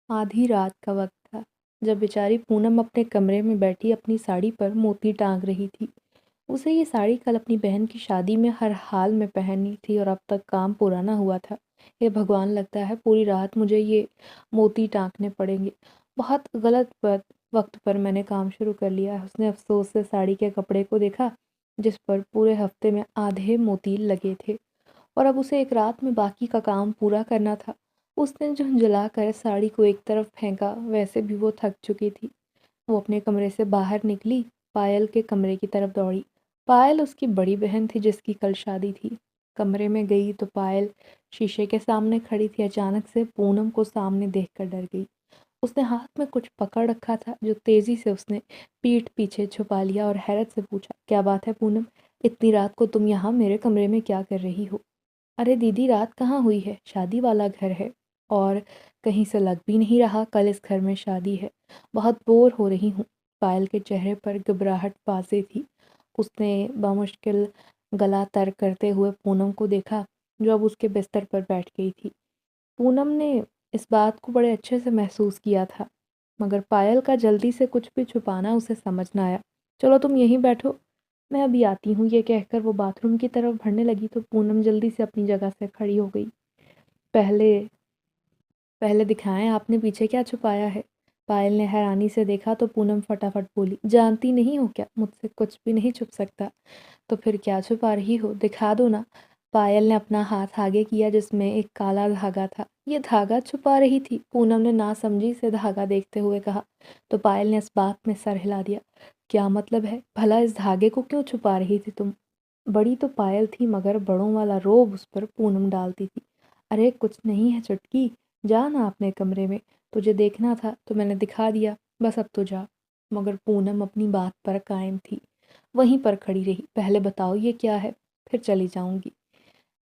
آدھی رات کا وقت تھا جب بیچاری پونم اپنے کمرے میں بیٹھی اپنی ساڑی پر موتی ٹانگ رہی تھی۔ اسے یہ ساڑی کل اپنی بہن کی شادی میں ہر حال میں پہننی تھی اور اب تک کام پورا نہ ہوا تھا۔ یہ بھگوان، لگتا ہے پوری رات مجھے یہ موتی ٹانکنے پڑیں گے۔ بہت غلط وقت پر میں نے کام شروع کر لیا۔ اس نے افسوس سے ساڑی کے کپڑے کو دیکھا جس پر پورے ہفتے میں آدھے موتی لگے تھے اور اب اسے ایک رات میں باقی کا کام پورا کرنا تھا۔ اس نے جھنجھلا کر ساڑی کو ایک طرف پھینکا، ویسے بھی وہ تھک چکی تھی۔ وہ اپنے کمرے سے باہر نکلی، پائل کے کمرے کی طرف دوڑی۔ پائل اس کی بڑی بہن تھی جس کی کل شادی تھی۔ کمرے میں گئی تو پائل شیشے کے سامنے کھڑی تھی۔ اچانک سے پونم کو سامنے دیکھ کر ڈر گئی۔ اس نے ہاتھ میں کچھ پکڑ رکھا تھا جو تیزی سے اس نے پیٹھ پیچھے چھپا لیا اور حیرت سے پوچھا، کیا بات ہے پونم؟ اتنی رات کو تم یہاں میرے کمرے میں کیا کر رہی ہو؟ ارے دیدی، رات کہاں ہوئی ہے، شادی والا گھر ہے اور کہیں سے لگ بھی نہیں رہا کل اس گھر میں شادی ہے۔ بہت بور ہو رہی ہوں۔ پائل کے چہرے پر گھبراہٹ واضح تھی۔ اس نے بمشکل گلا تر کرتے ہوئے پونم کو دیکھا جو اب اس کے بستر پر بیٹھ گئی تھی۔ پونم نے اس بات کو بڑے اچھے سے محسوس کیا تھا، مگر پائل کا جلدی سے کچھ بھی چھپانا اسے سمجھ نہ آیا۔ چلو تم یہیں بیٹھو، میں ابھی آتی ہوں، یہ کہہ کر وہ باتھ روم کی طرف بڑھنے لگی تو پونم جلدی سے اپنی جگہ سے کھڑی ہو گئی۔ پہلے دکھائیں آپ نے پیچھے کیا چھپایا ہے؟ پائل نے حیرانی سے دیکھا تو پونم فٹافٹ بولی، جانتی نہیں ہو کیا مجھ سے کچھ بھی نہیں چھپ سکتا؟ تو پھر کیا چھپا رہی ہو، دکھا دو نا۔ پائل نے اپنا ہاتھ آگے کیا جس میں ایک کالا دھاگا تھا۔ یہ دھاگا چھپا رہی تھی؟ پونم نے ناسمجھی سے دھاگا دیکھتے ہوئے کہا تو پائل نے اس بات میں سر ہلا دیا۔ کیا مطلب ہے؟ بھلا اس دھاگے کو کیوں چھپا رہی تھی تم؟ بڑی تو پائل تھی مگر بڑوں والا روب اس پر پونم ڈالتی تھی۔ ارے کچھ نہیں ہے چٹکی، جا نا اپنے کمرے میں، تجھے دیکھنا تھا تو میں نے دکھا دیا، بس اب تو جا۔ مگر پونم اپنی بات پر قائم تھی، وہیں پر کھڑی رہی۔ پہلے بتاؤ یہ کیا ہے، پھر چلی جاؤں گی۔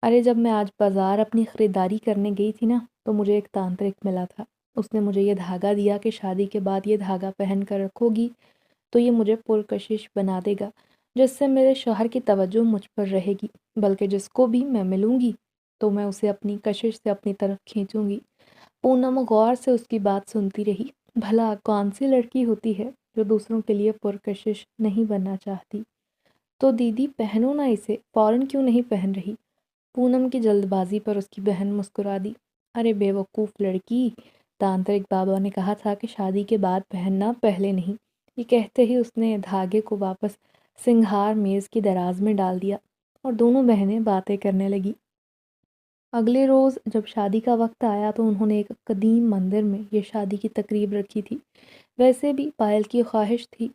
ارے جب میں آج بازار اپنی خریداری کرنے گئی تھی نا تو مجھے ایک تانترک ملا تھا۔ اس نے مجھے یہ دھاگا دیا کہ شادی کے بعد یہ دھاگا پہن کر رکھو گی تو یہ مجھے پرکشش بنا دے گا، جس سے میرے شوہر کی توجہ مجھ پر رہے گی، بلکہ جس کو بھی میں ملوں گی تو میں اسے اپنی کشش سے اپنی طرف کھینچوں گی۔ پونم غور سے اس کی بات سنتی رہی۔ بھلا کون سی لڑکی ہوتی ہے جو دوسروں کے لیے پرکشش نہیں بننا چاہتی؟ تو دیدی پہنو نا اسے، فوراً کیوں نہیں پہن رہی؟ پونم کی جلد بازی پر اس کی بہن مسکرا دی۔ ارے بے وقوف لڑکی، تانترک بابا نے کہا تھا کہ شادی کے بعد پہننا، پہلے نہیں۔ یہ کہتے ہی اس نے دھاگے کو واپس سنگھار میز کی دراز میں ڈال دیا اور دونوں بہنیں باتیں کرنے لگی۔ اگلے روز جب شادی کا وقت آیا تو انہوں نے ایک قدیم مندر میں یہ شادی کی تقریب رکھی تھی۔ ویسے بھی پائل کی خواہش تھی۔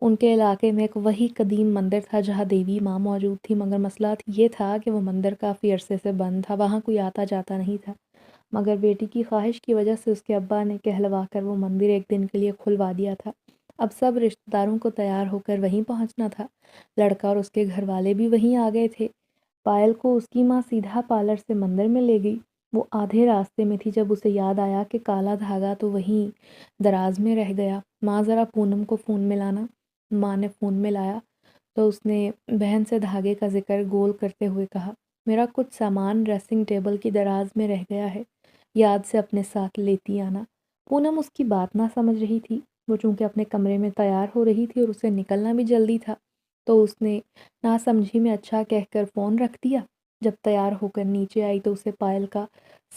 ان کے علاقے میں ایک وہی قدیم مندر تھا جہاں دیوی ماں موجود تھی، مگر مسئلہ یہ تھا کہ وہ مندر کافی عرصے سے بند تھا، وہاں کوئی آتا جاتا نہیں تھا۔ مگر بیٹی کی خواہش کی وجہ سے اس کے ابا نے کہلوا کر وہ مندر ایک دن کے لیے کھلوا دیا تھا۔ اب سب رشتہ داروں کو تیار ہو کر وہیں پہنچنا تھا۔ لڑکا اور اس کے گھر والے بھی وہیں آ گئے تھے۔ پائل کو اس کی ماں سیدھا پارلر سے مندر میں لے گئی۔ وہ آدھے راستے میں تھی جب اسے یاد آیا کہ کالا دھاگا تو وہیں دراز میں رہ گیا۔ ماں ذرا پونم کو فون ملانا۔ ماں نے فون ملایا تو اس نے بہن سے دھاگے کا ذکر گول کرتے ہوئے کہا، میرا کچھ سامان ڈریسنگ ٹیبل کی دراز میں رہ گیا ہے، یاد سے اپنے ساتھ لیتی آنا۔ پونم اس کی بات نہ سمجھ رہی تھی۔ وہ چونکہ اپنے کمرے میں تیار ہو رہی تھی اور اسے نکلنا بھی جلدی تھا تو اس نے ناسمجھی میں اچھا کہہ کر فون رکھ دیا۔ جب تیار ہو کر نیچے آئی تو اسے پائل کا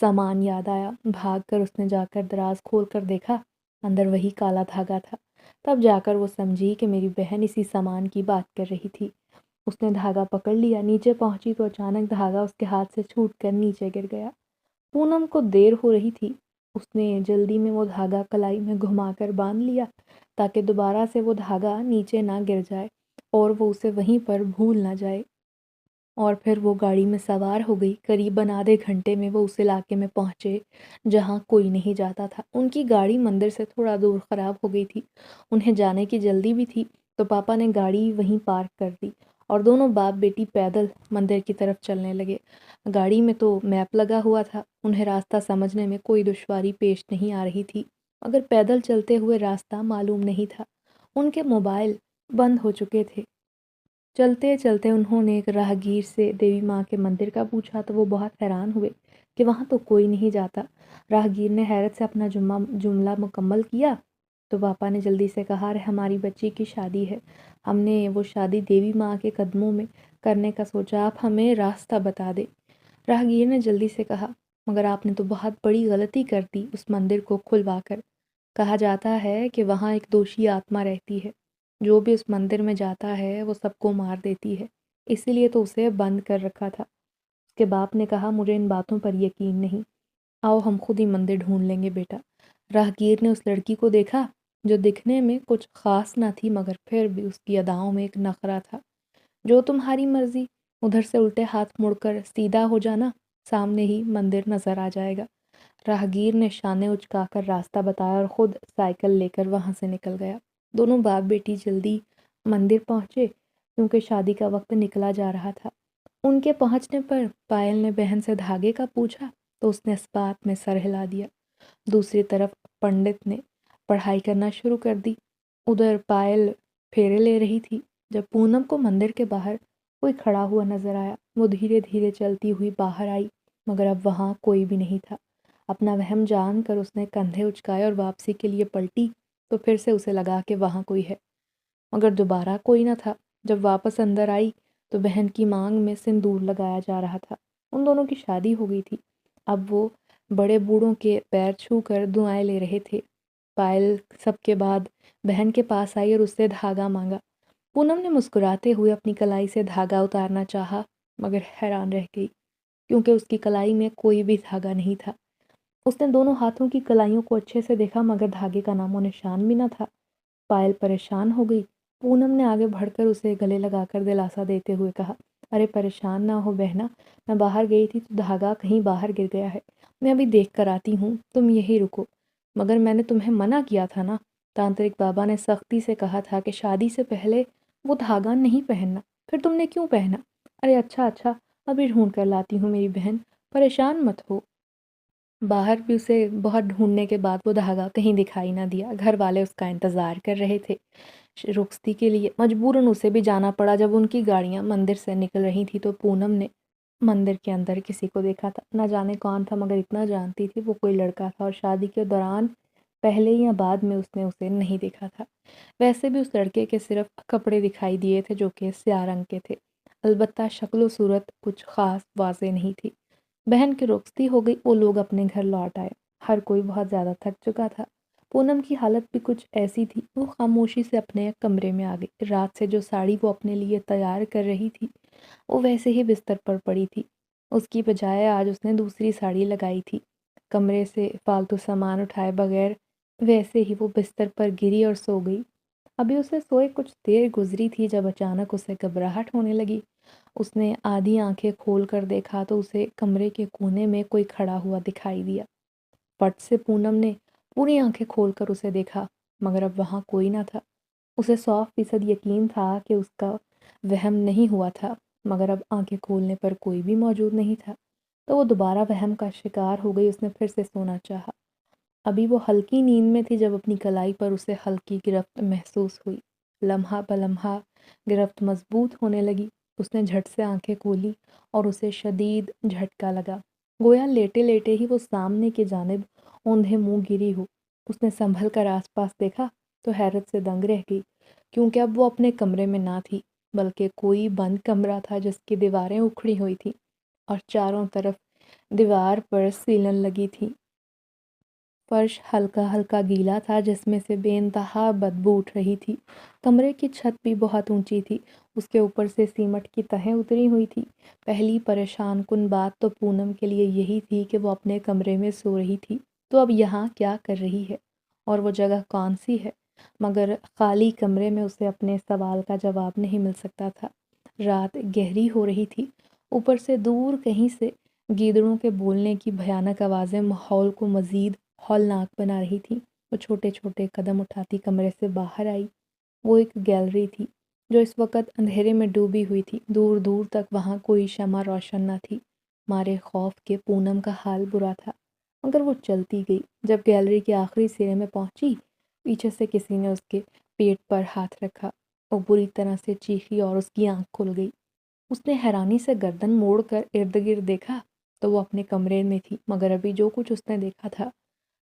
سامان یاد آیا۔ بھاگ کر اس نے جا کر دراز کھول کر دیکھا، اندر وہی کالا دھاگا تھا۔ تب جا کر وہ سمجھی کہ میری بہن اسی سامان کی بات کر رہی تھی۔ اس نے دھاگا پکڑ لیا، نیچے پہنچی تو اچانک دھاگا اس کے ہاتھ سے چھوٹ کر نیچے گر گیا۔ پونم کو دیر ہو رہی تھی، اس نے جلدی میں وہ دھاگا کلائی میں گھما کر باندھ لیا تاکہ دوبارہ سے وہ دھاگا نیچے نہ گر جائے اور وہ اسے وہیں پر بھول نہ جائے۔ اور پھر وہ گاڑی میں سوار ہو گئی۔ قریباً آدھے گھنٹے میں وہ اس علاقے میں پہنچے جہاں کوئی نہیں جاتا تھا۔ ان کی گاڑی مندر سے تھوڑا دور خراب ہو گئی تھی، انہیں جانے کی جلدی بھی تھی تو پاپا نے گاڑی وہیں پارک کر دی اور دونوں باپ بیٹی پیدل مندر کی طرف چلنے لگے۔ گاڑی میں تو میپ لگا ہوا تھا، انہیں راستہ سمجھنے میں کوئی دشواری پیش نہیں آ رہی تھی، مگر پیدل چلتے ہوئے راستہ معلوم نہیں تھا۔ ان کے موبائل بند ہو چکے تھے۔ چلتے چلتے انہوں نے ایک راہگیر سے دیوی ماں کے مندر کا پوچھا تو وہ بہت حیران ہوئے کہ وہاں تو کوئی نہیں جاتا۔ راہگیر نے حیرت سے اپنا جملہ مکمل کیا تو پاپا نے جلدی سے کہا، ارے ہماری بچی کی شادی ہے، ہم نے وہ شادی دیوی ماں کے قدموں میں کرنے کا سوچا، آپ ہمیں راستہ بتا دیں۔ راہگیر نے جلدی سے کہا، مگر آپ نے تو بہت بڑی غلطی کر دی اس مندر کو کھلوا کر۔ کہا جاتا ہے کہ وہاں ایک دوشی آتما رہتی ہے، جو بھی اس مندر میں جاتا ہے وہ سب کو مار دیتی ہے، اسی لیے تو اسے بند کر رکھا تھا۔ اس کے باپ نے کہا، مجھے ان باتوں پر یقین نہیں، آؤ ہم خود ہی مندر ڈھونڈ لیں گے بیٹا۔ راہگیر نے اس لڑکی کو دیکھا جو دکھنے میں کچھ خاص نہ تھی مگر پھر بھی اس کی اداؤں میں ایک نخرہ تھا۔ جو تمہاری مرضی، ادھر سے الٹے ہاتھ مڑ کر سیدھا ہو جانا، سامنے ہی مندر نظر آ جائے گا۔ راہگیر نے شانے اچکا کر راستہ بتایا اور خود سائیکل لے کر وہاں سے نکل گیا۔ دونوں باپ بیٹی جلدی مندر پہنچے کیونکہ شادی کا وقت نکلا جا رہا تھا۔ ان کے پہنچنے پر پائل نے بہن سے دھاگے کا پوچھا تو اس نے اس بات میں سر ہلا دیا۔ دوسری طرف پنڈت نے پڑھائی کرنا شروع کر دی۔ ادھر پائل پھیرے لے رہی تھی جب پونم کو مندر کے باہر کوئی کھڑا ہوا نظر آیا۔ وہ دھیرے دھیرے چلتی ہوئی باہر آئی مگر اب وہاں کوئی بھی نہیں تھا۔ اپنا وہم جان کر اس نے کندھے اچکائے اور واپسی کے لیے پلٹی تو پھر سے اسے لگا کہ وہاں کوئی ہے، مگر دوبارہ کوئی نہ تھا۔ جب واپس اندر آئی تو بہن کی مانگ میں سندور لگایا جا رہا تھا۔ ان دونوں کی شادی ہو گئی تھی، اب وہ بڑے بوڑھوں کے پیر چھو کر دعائیں لے رہے تھے۔ پائل سب کے بعد بہن کے پاس آئی اور اس سے دھاگا مانگا۔ پونم نے مسکراتے ہوئے اپنی کلائی سے دھاگا اتارنا چاہا مگر حیران رہ گئی کیونکہ اس کی کلائی میں کوئی بھی دھاگا نہیں تھا۔ اس نے دونوں ہاتھوں کی کلائیوں کو اچھے سے دیکھا مگر دھاگے کا نام و نشان بھی نہ تھا۔ پائل پریشان ہو گئی۔ پونم نے آگے بڑھ کر اسے گلے لگا کر دلاسا دیتے ہوئے کہا، ارے پریشان نہ ہو بہنا، میں باہر گئی تھی تو دھاگا کہیں باہر گر گیا ہے، میں ابھی دیکھ کر آتی ہوں، تم یہی رکو۔ مگر میں نے تمہیں منع کیا تھا نا، تانترک بابا نے سختی سے کہا تھا کہ شادی سے پہلے وہ دھاگا نہیں پہننا، پھر تم نے کیوں پہنا؟ ارے اچھا اچھا، ابھی ڈھونڈ کر لاتی ہوں میری بہن، پریشان مت ہو۔ باہر بھی اسے بہت ڈھونڈنے کے بعد وہ دھاگا کہیں دکھائی نہ دیا۔ گھر والے اس کا انتظار کر رہے تھے رخصتی کے لیے۔ مجبوراً اسے بھی جانا پڑا۔ جب ان کی گاڑیاں مندر سے نکل رہی تھی تو پونم نے مندر کے اندر کسی کو دیکھا تھا، نہ جانے کون تھا مگر اتنا جانتی تھی وہ کوئی لڑکا تھا اور شادی کے دوران پہلے یا بعد میں اس نے اسے نہیں دیکھا تھا۔ ویسے بھی اس لڑکے کے صرف کپڑے دکھائی دیے تھے جو کہ سیاہ رنگ کے تھے، البتہ شکل و صورت کچھ خاص واضح نہیں تھی۔ بہن کی رخصتی ہو گئی، وہ لوگ اپنے گھر لوٹ آئے، ہر کوئی بہت زیادہ تھک چکا تھا۔ پونم کی حالت بھی کچھ ایسی تھی، وہ خاموشی سے اپنے کمرے میں آ گئی۔ رات سے جو ساڑی وہ اپنے لیے تیار کر رہی تھی وہ ویسے ہی بستر پر پڑی تھی، اس کی بجائے آج اس نے دوسری ساڑی لگائی تھی۔ کمرے سے فالتو سامان اٹھائے بغیر ویسے ہی وہ بستر پر گری اور سو گئی۔ ابھی اسے سوئے کچھ دیر گزری تھی جب اچانک اسے گھبراہٹ ہونے لگی۔ اس نے آدھی آنکھیں کھول کر دیکھا تو اسے کمرے کے کونے میں کوئی کھڑا ہوا دکھائی دیا۔ پٹ سے پونم نے پوری آنکھیں کھول کر اسے دیکھا مگر اب وہاں کوئی نہ تھا۔ اسے 100% یقین تھا کہ اس کا وہم نہیں ہوا تھا مگر اب آنکھیں کھولنے پر کوئی بھی موجود نہیں تھا تو وہ دوبارہ وہم کا شکار ہو گئی۔ اس نے پھر سے سونا چاہا۔ ابھی وہ ہلکی نیند میں تھی جب اپنی کلائی پر اسے ہلکی گرفت محسوس ہوئی۔ لمحہ بلمحہ گرفت مضبوط ہونے لگی۔ اس نے جھٹ سے آنکھیں کھولی اور اسے شدید جھٹکا لگا، گویا لیٹے لیٹے ہی وہ سامنے کی جانب اوندھے منہ گری ہو۔ اس نے سنبھل کر آس پاس دیکھا تو حیرت سے دنگ رہ گئی کیونکہ اب وہ اپنے کمرے میں نہ تھی بلکہ کوئی بند کمرہ تھا جس کی دیواریں اکھڑی ہوئی تھیں اور چاروں طرف دیوار پر سیلن لگی تھی۔ فرش ہلکا ہلکا گیلا تھا جس میں سے بے انتہا بدبو اٹھ رہی تھی۔ کمرے کی چھت بھی بہت اونچی تھی، اس کے اوپر سے سیمٹ کی تہیں اتری ہوئی تھی۔ پہلی پریشان کن بات تو پونم کے لیے یہی تھی کہ وہ اپنے کمرے میں سو رہی تھی تو اب یہاں کیا کر رہی ہے اور وہ جگہ کون سی ہے، مگر خالی کمرے میں اسے اپنے سوال کا جواب نہیں مل سکتا تھا۔ رات گہری ہو رہی تھی، اوپر سے دور کہیں سے گیدڑوں کے بولنے کی بھیانک آوازیں ماحول کو مزید ہولناک بنا رہی تھی۔ وہ چھوٹے چھوٹے قدم اٹھاتی کمرے سے باہر آئی۔ وہ ایک گیلری تھی جو اس وقت اندھیرے میں ڈوبی ہوئی تھی، دور دور تک وہاں کوئی شمع روشن نہ تھی۔ مارے خوف کے پونم کا حال برا تھا مگر وہ چلتی گئی۔ جب گیلری کے آخری سرے میں پہنچی، پیچھے سے کسی نے اس کے پیٹ پر ہاتھ رکھا وہ بری طرح سے چیخی اور اس کی آنکھ کھل گئی۔ اس نے حیرانی سے گردن موڑ کر ارد گرد دیکھا تو وہ اپنے کمرے میں تھی، مگر ابھی جو کچھ اس نے دیکھا تھا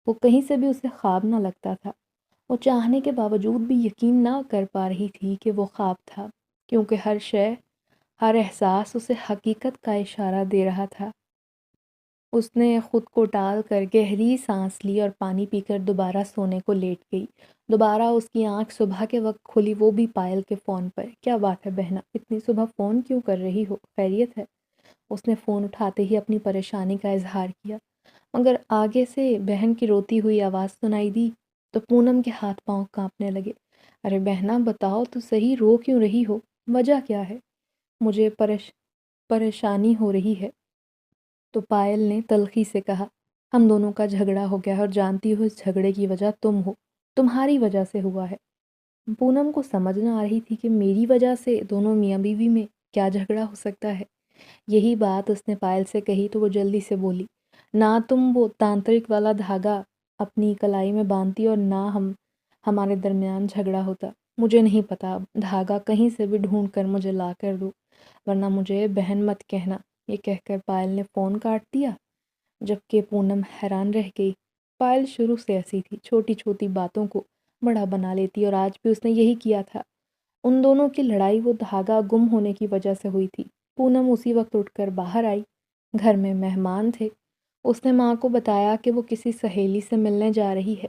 وہ کہیں سے بھی اسے خواب نہ لگتا تھا۔ وہ چاہنے کے باوجود بھی یقین نہ کر پا رہی تھی کہ وہ خواب تھا، کیونکہ ہر شے، ہر احساس اسے حقیقت کا اشارہ دے رہا تھا۔ اس نے خود کو ٹال کر گہری سانس لی اور پانی پی کر دوبارہ سونے کو لیٹ گئی۔ دوبارہ اس کی آنکھ صبح کے وقت کھلی، وہ بھی پائل کے فون پر۔ کیا بات ہے بہنا، اتنی صبح فون کیوں کر رہی ہو؟ خیریت ہے؟ اس نے فون اٹھاتے ہی اپنی پریشانی کا اظہار کیا، مگر آگے سے بہن کی روتی ہوئی آواز سنائی دی تو پونم کے ہاتھ پاؤں کانپنے لگے۔ ارے بہنا بتاؤ تو صحیح، رو کیوں رہی ہو؟ وجہ کیا ہے؟ مجھے پریشانی ہو رہی ہے۔ تو پائل نے تلخی سے کہا، ہم دونوں کا جھگڑا ہو گیا اور جانتی ہو اس جھگڑے کی وجہ تم ہو، تمہاری وجہ سے ہوا ہے۔ پونم کو سمجھ نہ آ رہی تھی کہ میری وجہ سے دونوں میاں بیوی میں کیا جھگڑا ہو سکتا ہے۔ یہی بات اس نے پائل سے کہی تو وہ جلدی سے بولی، نہ تم وہ تانترک والا دھاگا اپنی کلائی میں باندھتی اور نہ ہمارے درمیان جھگڑا ہوتا۔ مجھے نہیں پتا، دھاگا کہیں سے بھی ڈھونڈ کر مجھے لا کر دو، ورنہ مجھے بہن مت کہنا۔ یہ کہہ کر پائل نے فون کاٹ دیا، جبکہ پونم حیران رہ گئی۔ پائل شروع سے ایسی تھی، چھوٹی چھوٹی باتوں کو بڑا بنا لیتی، اور آج بھی اس نے یہی کیا تھا۔ ان دونوں کی لڑائی وہ دھاگا گم ہونے کی وجہ سے ہوئی تھی۔ پونم اسی وقت اٹھ کر باہر آئی، گھر میں مہمان تھے۔ اس نے ماں کو بتایا کہ وہ کسی سہیلی سے ملنے جا رہی ہے،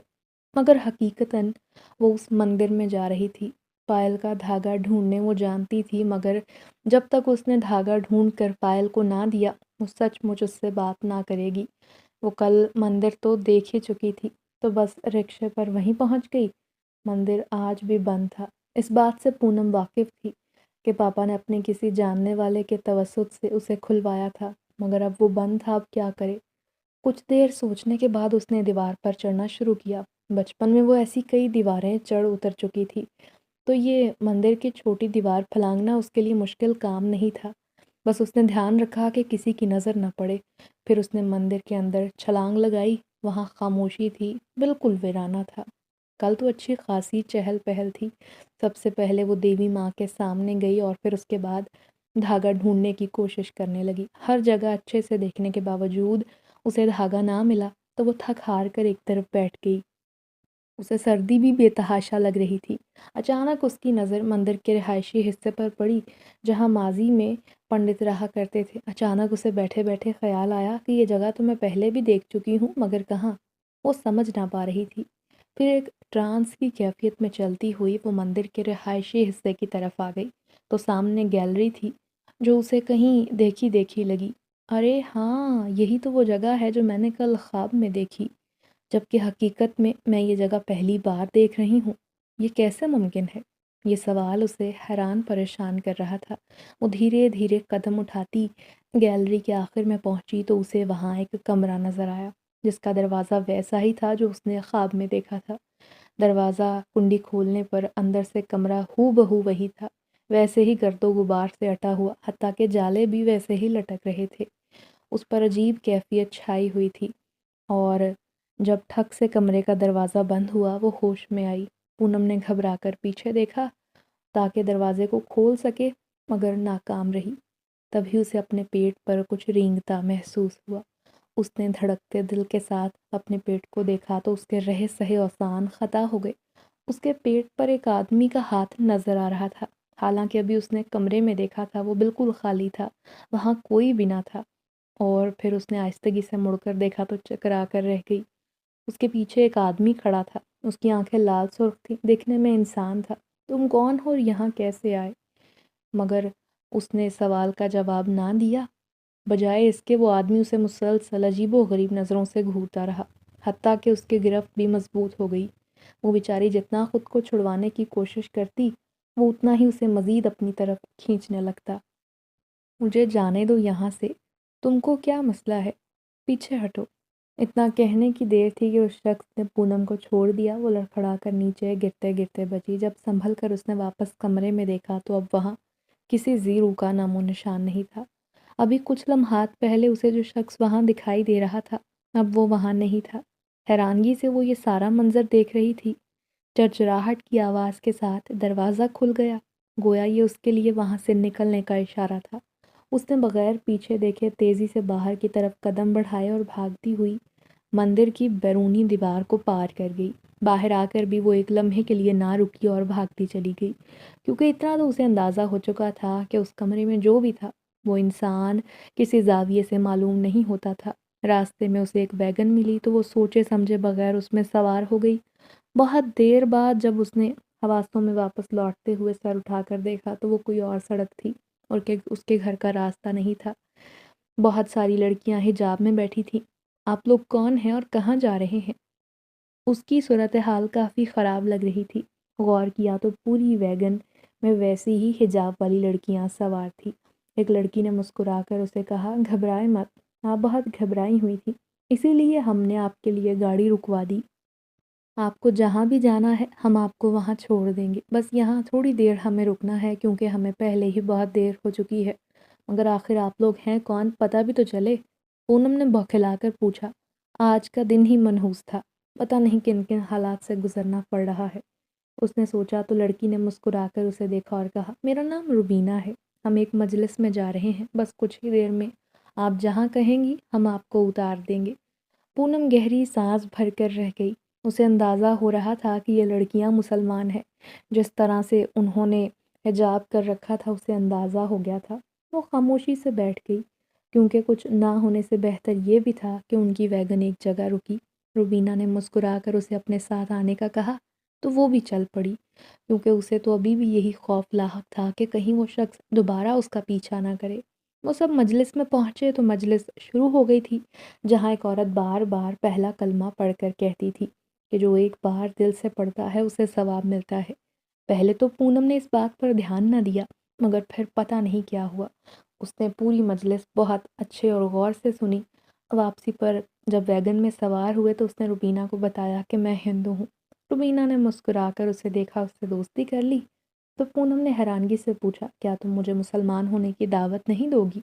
مگر حقیقتاً وہ اس مندر میں جا رہی تھی۔ پائل کا دھاگا ڈھونڈنے وہ جانتی تھی، مگر جب تک اس نے دھاگا ڈھونڈ کر پائل کو نہ دیا وہ سچ مچ اس سے بات نہ کرے گی۔ وہ کل مندر تو دیکھ ہی چکی تھی، تو بس رکشے پر وہیں پہنچ گئی۔ مندر آج بھی بند تھا۔ اس بات سے پونم واقف تھی کہ پاپا نے اپنے کسی جاننے والے کے توسط سے اسے کھلوایا تھا، مگر اب وہ بند تھا، اب کیا کرے؟ کچھ دیر سوچنے کے بعد اس نے دیوار پر چڑھنا شروع کیا۔ بچپن میں وہ ایسی کئی دیواریں چڑھ اتر چکی تھی، تو یہ مندر کی چھوٹی دیوار پھلانگنا اس کے لیے مشکل کام نہیں تھا۔ بس اس نے دھیان رکھا کہ کسی کی نظر نہ پڑے۔ پھر اس نے مندر کے اندر چھلانگ لگائی۔ وہاں خاموشی تھی، بالکل ویرانہ تھا۔ کل تو اچھی خاصی چہل پہل تھی۔ سب سے پہلے وہ دیوی ماں کے سامنے گئی اور پھر اس کے بعد دھاگا ڈھونڈنے کی کوشش کرنے لگی۔ ہر جگہ اچھے سے دیکھنے کے باوجود اسے دھاگا نہ ملا تو وہ تھک ہار کر ایک طرف بیٹھ گئی۔ اسے سردی بھی بے تحاشا لگ رہی تھی۔ اچانک اس کی نظر مندر کے رہائشی حصے پر پڑی جہاں ماضی میں پنڈت رہا کرتے تھے۔ اچانک اسے بیٹھے بیٹھے خیال آیا کہ یہ جگہ تو میں پہلے بھی دیکھ چکی ہوں، مگر کہاں؟ وہ سمجھ نہ پا رہی تھی۔ پھر ایک ٹرانس کی کیفیت میں چلتی ہوئی وہ مندر کے رہائشی حصے کی طرف آ گئی تو سامنے گیلری تھی جو اسے کہیں دیکھی دیکھی لگی۔ ارے ہاں، یہی تو وہ جگہ ہے جو میں نے کل خواب میں دیکھی، جبکہ حقیقت میں یہ جگہ پہلی بار دیکھ رہی ہوں۔ یہ کیسے ممکن ہے؟ یہ سوال اسے حیران پریشان کر رہا تھا۔ وہ دھیرے دھیرے قدم اٹھاتی گیلری کے آخر میں پہنچی تو اسے وہاں ایک کمرہ نظر آیا جس کا دروازہ ویسا ہی تھا جو اس نے خواب میں دیکھا تھا۔ دروازہ کنڈی کھولنے پر اندر سے کمرہ ہو بہو وہی تھا، ویسے ہی گرد و غبار سے اٹا ہوا، حتیٰ کہ جالے بھی ویسے ہی لٹک رہے تھے۔ اس پر عجیب کیفیت چھائی ہوئی تھی، اور جب ٹھک سے کمرے کا دروازہ بند ہوا وہ ہوش میں آئی۔ پونم نے گھبرا کر پیچھے دیکھا تاکہ دروازے کو کھول سکے، مگر ناکام رہی۔ تبھی اسے اپنے پیٹ پر کچھ رینگتا محسوس ہوا۔ اس نے دھڑکتے دل کے ساتھ اپنے پیٹ کو دیکھا تو اس کے رہے سہے اوزان خطا ہو گئے۔ اس کے پیٹ پر ایک آدمی کا ہاتھ نظر آ رہا تھا، حالانکہ ابھی اس نے کمرے میں دیکھا تھا وہ بالکل خالی تھا، وہاں کوئی بھی نہ تھا۔ اور پھر اس نے آہستگی سے مڑ کر دیکھا تو چکرا کر رہ گئی۔ اس کے پیچھے ایک آدمی کھڑا تھا، اس کی آنکھیں لال سرخ تھیں، دیکھنے میں انسان تھا۔ تم کون ہو اور یہاں کیسے آئے؟ مگر اس نے سوال کا جواب نہ دیا، بجائے اس کے وہ آدمی اسے مسلسل عجیب و غریب نظروں سے گھورتا رہا، حتیٰ کہ اس کی گرفت بھی مضبوط ہو گئی۔ وہ بیچاری جتنا خود کو چھڑوانے کی کوشش کرتی وہ اتنا ہی اسے مزید اپنی طرف کھینچنے لگتا۔ مجھے جانے دو یہاں سے، تم کو کیا مسئلہ ہے؟ پیچھے ہٹو۔ اتنا کہنے کی دیر تھی کہ اس شخص نے پونم کو چھوڑ دیا۔ وہ لڑکھڑا کر نیچے گرتے گرتے بچی۔ جب سنبھل کر اس نے واپس کمرے میں دیکھا تو اب وہاں کسی زیرو کا نام و نشان نہیں تھا۔ ابھی کچھ لمحات پہلے اسے جو شخص وہاں دکھائی دے رہا تھا اب وہ وہاں نہیں تھا۔ حیرانگی سے وہ یہ سارا منظر دیکھ رہی تھی۔ چرچراہٹ کی آواز کے ساتھ دروازہ کھل گیا گویا یہ اس کے لیے وہاں سے نکلنے کا اشارہ تھا۔ اس نے بغیر پیچھے دیکھے تیزی سے باہر کی طرف قدم بڑھائے اور بھاگتی ہوئی مندر کی بیرونی دیوار کو پار کر گئی۔ باہر آ کر بھی وہ ایک لمحے کے لیے نہ رکی اور بھاگتی چلی گئی، کیونکہ اتنا تو اسے اندازہ ہو چکا تھا کہ اس کمرے میں جو بھی تھا وہ انسان کسی زاویے سے معلوم نہیں ہوتا تھا۔ راستے میں اسے ایک ویگن ملی تو وہ سوچے سمجھے بغیر اس میں سوار ہو گئی۔ بہت دیر بعد جب اس نے حواسوں میں واپس لوٹتے ہوئے سر اٹھا کر دیکھا تو وہ کوئی اور سڑک تھی اور کہ اس کے گھر کا راستہ نہیں تھا۔ بہت ساری لڑکیاں حجاب میں بیٹھی تھیں۔ آپ لوگ کون ہیں اور کہاں جا رہے ہیں؟ اس کی صورتحال کافی خراب لگ رہی تھی۔ غور کیا تو پوری ویگن میں ویسی ہی حجاب والی لڑکیاں سوار تھی۔ ایک لڑکی نے مسکرا کر اسے کہا، گھبرائے مت، آپ بہت گھبرائی ہوئی تھی، اسی لیے ہم نے آپ کے لیے گاڑی رکوا دی۔ آپ کو جہاں بھی جانا ہے ہم آپ کو وہاں چھوڑ دیں گے، بس یہاں تھوڑی دیر ہمیں رکنا ہے کیونکہ ہمیں پہلے ہی بہت دیر ہو چکی ہے۔ مگر آخر آپ لوگ ہیں کون، پتہ بھی تو چلے۔ پونم نے بوکھلا کر پوچھا۔ آج کا دن ہی منحوس تھا، پتہ نہیں کن کن حالات سے گزرنا پڑ رہا ہے۔ اس نے سوچا تو لڑکی نے مسکرا کر اسے دیکھا اور کہا، میرا نام روبینہ ہے، ہم ایک مجلس میں جا رہے ہیں، بس کچھ ہی دیر میں آپ جہاں کہیں گی ہم آپ کو اتار دیں گے۔ پونم گہری سانس بھر کر رہ گئی۔ اسے اندازہ ہو رہا تھا کہ یہ لڑکیاں مسلمان ہیں، جس طرح سے انہوں نے حجاب کر رکھا تھا اسے اندازہ ہو گیا تھا۔ وہ خاموشی سے بیٹھ گئی، کیونکہ کچھ نہ ہونے سے بہتر یہ بھی تھا کہ ان کی ویگن ایک جگہ رکی۔ روبینہ نے مسکرا کر اسے اپنے ساتھ آنے کا کہا تو وہ بھی چل پڑی، کیونکہ اسے تو ابھی بھی یہی خوف لاحق تھا کہ کہیں وہ شخص دوبارہ اس کا پیچھا نہ کرے۔ وہ سب مجلس میں پہنچے تو مجلس شروع ہو گئی تھی، جہاں ایک عورت بار بار پہلا کلمہ پڑھ کر کہتی تھی کہ جو ایک بار دل سے پڑھتا ہے اسے ثواب ملتا ہے۔ پہلے تو پونم نے اس بات پر دھیان نہ دیا، مگر پھر پتہ نہیں کیا ہوا، اس نے پوری مجلس بہت اچھے اور غور سے سنی۔ واپسی پر جب ویگن میں سوار ہوئے تو اس نے روبینہ کو بتایا کہ میں ہندو ہوں۔ روبینہ نے مسکرا کر اسے دیکھا، اس سے دوستی کر لی؟ تو پونم نے حیرانگی سے پوچھا، کیا تم مجھے مسلمان ہونے کی دعوت نہیں دو گی؟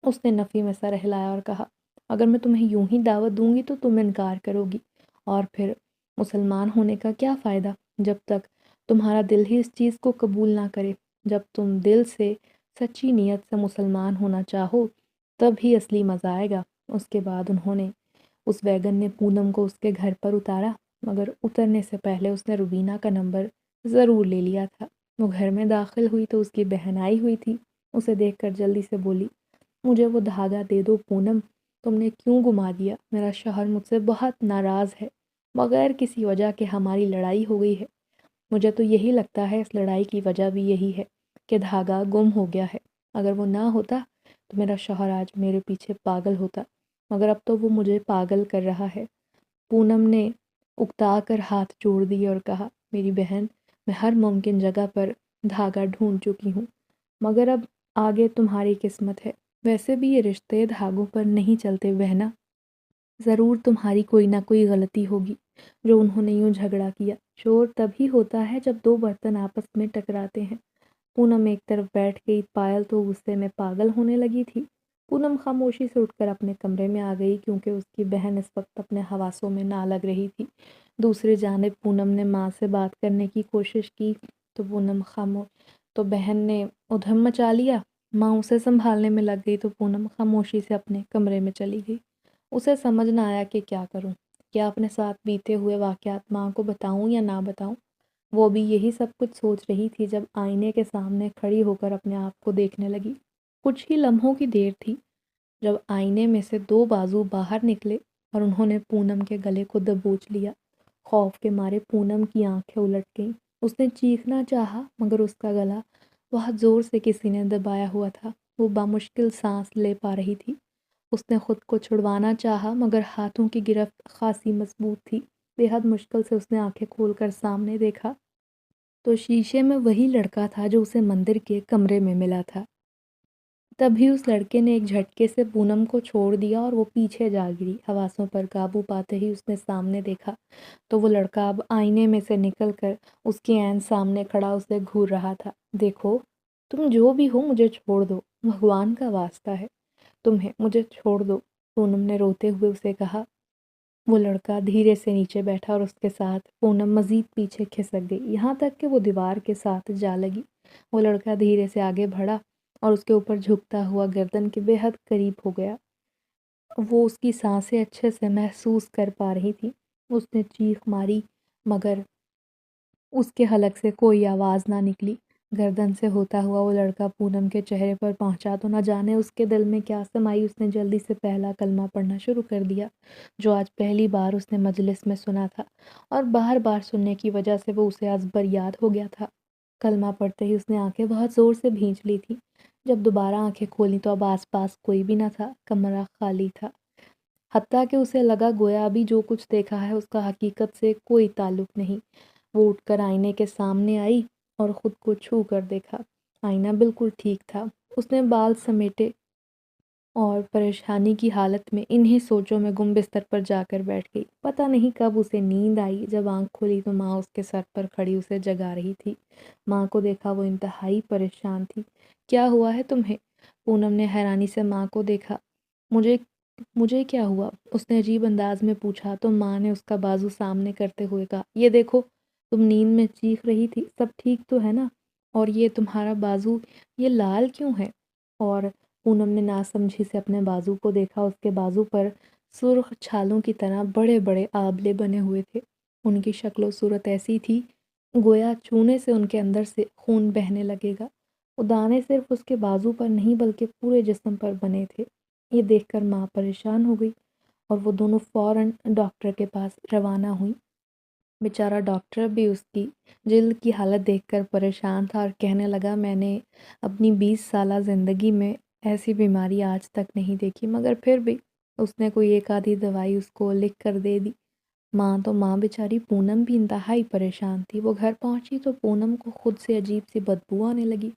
اس نے نفی میں سر ہلایا اور کہا، اگر میں تمہیں یوں ہی دعوت دوں گی تو تم انکار کرو گی، اور پھر مسلمان ہونے کا کیا فائدہ جب تک تمہارا دل ہی اس چیز کو قبول نہ کرے۔ جب تم دل سے سچی نیت سے مسلمان ہونا چاہو تب ہی اصلی مزہ آئے گا۔ اس کے بعد انہوں نے اس ویگن نے پونم کو اس کے گھر پر اتارا، مگر اترنے سے پہلے اس نے روبینہ کا نمبر ضرور لے لیا تھا۔ وہ گھر میں داخل ہوئی تو اس کی بہن آئی ہوئی تھی، اسے دیکھ کر جلدی سے بولی، مجھے وہ دھاگا دے دو پونم، تم نے کیوں گما دیا؟ میرا شوہر مجھ سے بہت ناراض ہے، بغیر کسی وجہ کے ہماری لڑائی ہو گئی ہے۔ مجھے تو یہی لگتا ہے اس لڑائی کی وجہ بھی یہی ہے کہ دھاگا گم ہو گیا ہے، اگر وہ نہ ہوتا تو میرا شوہر آج میرے پیچھے پاگل ہوتا، مگر اب تو وہ مجھے پاگل کر رہا ہے۔ پونم نے اکتا کر ہاتھ جوڑ دیے اور کہا، میری بہن، میں ہر ممکن جگہ پر دھاگا ڈھونڈ چکی ہوں، مگر اب آگے تمہاری قسمت ہے۔ ویسے بھی یہ رشتے دھاگوں پر نہیں چلتے بہنا، ضرور تمہاری کوئی نہ کوئی غلطی ہوگی جو انہوں نے یوں جھگڑا کیا۔ شور تبھی ہوتا ہے جب دو برتن آپس میں ٹکراتے ہیں۔ پونم ایک طرف بیٹھ گئی، پائل تو غصے میں پاگل ہونے لگی تھی۔ پونم خاموشی سے اٹھ کر اپنے کمرے میں آ گئی، کیونکہ اس کی بہن اس وقت اپنے حواسوں میں نہ لگ رہی تھی۔ دوسری جانب پونم نے ماں سے بات کرنے کی کوشش کی تو تو بہن نے ادھم مچا لیا۔ ماں اسے سنبھالنے میں لگ گئی تو پونم خاموشی سے اپنے کمرے میں چلی گئی۔ اسے سمجھ نہ آیا کہ کیا کروں، کیا اپنے ساتھ بیتے ہوئے واقعات ماں کو بتاؤں یا نہ بتاؤں۔ وہ بھی یہی سب کچھ سوچ رہی تھی جب آئینے کے سامنے کھڑی ہو کر اپنے آپ کو دیکھنے لگی۔ کچھ ہی لمحوں کی دیر تھی جب آئینے میں سے دو بازو باہر نکلے اور انہوں نے پونم کے گلے کو دبوچ لیا۔ خوف کے مارے پونم کی آنکھیں الٹ گئیں۔ اس نے چیخنا چاہا مگر اس کا گلا بہت زور سے کسی نے دبایا ہوا تھا۔ وہ بامشکل سانس لے پا رہی تھی۔ اس نے خود کو چھڑوانا چاہا مگر ہاتھوں کی گرفت خاصی مضبوط تھی۔ بے حد مشکل سے اس نے آنکھیں کھول کر سامنے دیکھا تو شیشے میں وہی لڑکا تھا جو اسے مندر کے کمرے میں ملا تھا۔ تبھی اس لڑکے نے ایک جھٹکے سے پونم کو چھوڑ دیا اور وہ پیچھے جا گری۔ حواسوں پر قابو پاتے ہی اس نے سامنے دیکھا تو وہ لڑکا اب آئینے میں سے نکل کر اس کے عین سامنے کھڑا اسے گھور رہا تھا۔ دیکھو، تم جو بھی ہو مجھے چھوڑ دو، بھگوان کا واسطہ ہے تمہیں، مجھے چھوڑ دو، پونم نے روتے ہوئے اسے کہا۔ وہ لڑکا دھیرے سے نیچے بیٹھا اور اس کے ساتھ پونم مزید پیچھے کھسک گئی، یہاں تک کہ وہ دیوار کے ساتھ جا لگی۔ وہ لڑکا دھیرے سے آگے بڑھا اور اس کے اوپر جھکتا ہوا گردن کے بے حد قریب ہو گیا۔ وہ اس کی سانسیں اچھے سے محسوس کر پا رہی تھی۔ اس نے چیخ ماری مگر اس کے حلق سے کوئی آواز نہ نکلی۔ گردن سے ہوتا ہوا وہ لڑکا پونم کے چہرے پر پہنچا تو نہ جانے اس کے دل میں کیا سمائی، اس نے جلدی سے پہلا کلمہ پڑھنا شروع کر دیا، جو آج پہلی بار اس نے مجلس میں سنا تھا اور بار بار سننے کی وجہ سے وہ اسے ازبر یاد ہو گیا تھا۔ کلمہ پڑھتے ہی اس نے آنکھیں بہت زور سے بھینچ لی تھی۔ جب دوبارہ آنکھیں کھولیں تو اب آس پاس کوئی بھی نہ تھا، کمرہ خالی تھا، حتیٰ کہ اسے لگا گویا ابھی جو کچھ دیکھا ہے اس کا حقیقت سے کوئی تعلق نہیں۔ وہ اٹھ کر آئینے کے سامنے آئی اور خود کو چھو کر دیکھا۔ آئینہ بالکل ٹھیک تھا۔ اس نے بال سمیٹے اور پریشانی کی حالت میں انہیں سوچوں میں گم بستر پر جا کر بیٹھ گئی۔ پتہ نہیں کب اسے نیند آئی۔ جب آنکھ کھلی تو ماں اس کے سر پر کھڑی اسے جگا رہی تھی۔ ماں کو دیکھا وہ انتہائی پریشان تھی۔ کیا ہوا ہے تمہیں؟ پونم نے حیرانی سے ماں کو دیکھا۔ مجھے کیا ہوا؟ اس نے عجیب انداز میں پوچھا تو ماں نے اس کا بازو سامنے کرتے ہوئے کہا، یہ دیکھو، تم نیند میں چیخ رہی تھی، سب ٹھیک تو ہے نا؟ اور یہ تمہارا بازو یہ لال کیوں ہے؟ اور پونم نے ناسمجھی سے اپنے بازو کو دیکھا۔ اس کے بازو پر سرخ چھالوں کی طرح بڑے بڑے آبلے بنے ہوئے تھے۔ ان کی شکل و صورت ایسی تھی گویا چھونے سے ان کے اندر سے خون بہنے لگے گا۔ وہ دانے صرف اس کے بازو پر نہیں بلکہ پورے جسم پر بنے تھے۔ یہ دیکھ کر ماں پریشان ہو گئی اور وہ دونوں فوراً ڈاکٹر کے پاس روانہ ہوئیں۔ بیچارہ ڈاکٹر بھی اس کی جلد کی حالت دیکھ کر پریشان تھا اور کہنے لگا، میں نے اپنی 20 سالہ زندگی میں ایسی بیماری آج تک نہیں دیکھی، مگر پھر بھی اس نے کوئی ایک آدھی دوائی اس کو لکھ کر دے دی۔ ماں بیچاری پونم بھی انتہائی پریشان تھی۔ وہ گھر پہنچی تو پونم کو خود سے عجیب سی بدبو آنے لگی۔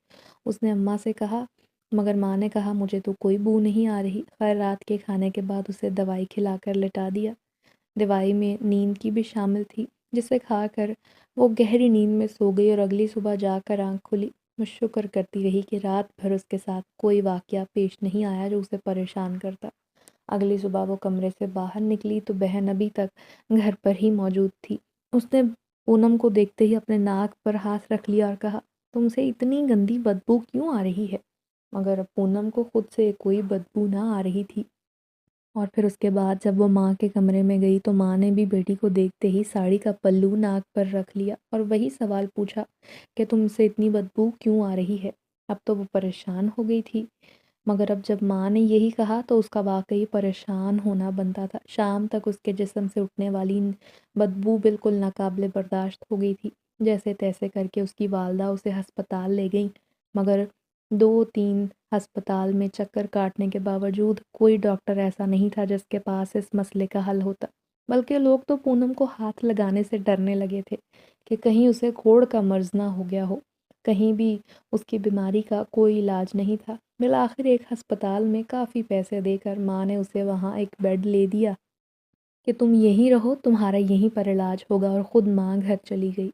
اس نے اماں سے کہا مگر ماں نے کہا مجھے تو کوئی بو نہیں آ رہی۔ خیر رات کے کھانے کے بعد اسے دوائی کھلا کر لٹا دیا۔ دوائی میں نیند کی بھی شامل تھی، جسے کھا کر وہ گہری نیند میں سو گئی اور اگلی صبح جا کر آنکھ کھلی۔ وہ شکر کرتی رہی کہ رات بھر اس کے ساتھ کوئی واقعہ پیش نہیں آیا جو اسے پریشان کرتا۔ اگلی صبح وہ کمرے سے باہر نکلی تو بہن ابھی تک گھر پر ہی موجود تھی۔ اس نے پونم کو دیکھتے ہی اپنے ناک پر ہاتھ رکھ لیا اور کہا، تم سے اتنی گندی بدبو کیوں آ رہی ہے؟ مگر پونم کو خود سے کوئی بدبو نہ آ رہی تھی۔ اور پھر اس کے بعد جب وہ ماں کے کمرے میں گئی تو ماں نے بھی بیٹی کو دیکھتے ہی ساڑی کا پلو ناک پر رکھ لیا اور وہی سوال پوچھا کہ تم سے اتنی بدبو کیوں آ رہی ہے؟ اب تو وہ پریشان ہو گئی تھی، مگر اب جب ماں نے یہی کہا تو اس کا واقعی پریشان ہونا بنتا تھا۔ شام تک اس کے جسم سے اٹھنے والی بدبو بالکل ناقابل برداشت ہو گئی تھی۔ جیسے تیسے کر کے اس کی والدہ اسے ہسپتال لے گئیں، مگر 2-3 ہسپتال میں چکر کاٹنے کے باوجود کوئی ڈاکٹر ایسا نہیں تھا جس کے پاس اس مسئلے کا حل ہوتا، بلکہ لوگ تو پونم کو ہاتھ لگانے سے ڈرنے لگے تھے کہ کہیں اسے کوڑ کا مرض نہ ہو گیا ہو۔ کہیں بھی اس کی بیماری کا کوئی علاج نہیں تھا۔ بالآخر ایک ہسپتال میں کافی پیسے دے کر ماں نے اسے وہاں ایک بیڈ لے دیا کہ تم یہیں رہو، تمہارا یہیں پر علاج ہوگا، اور خود ماں گھر چلی گئی۔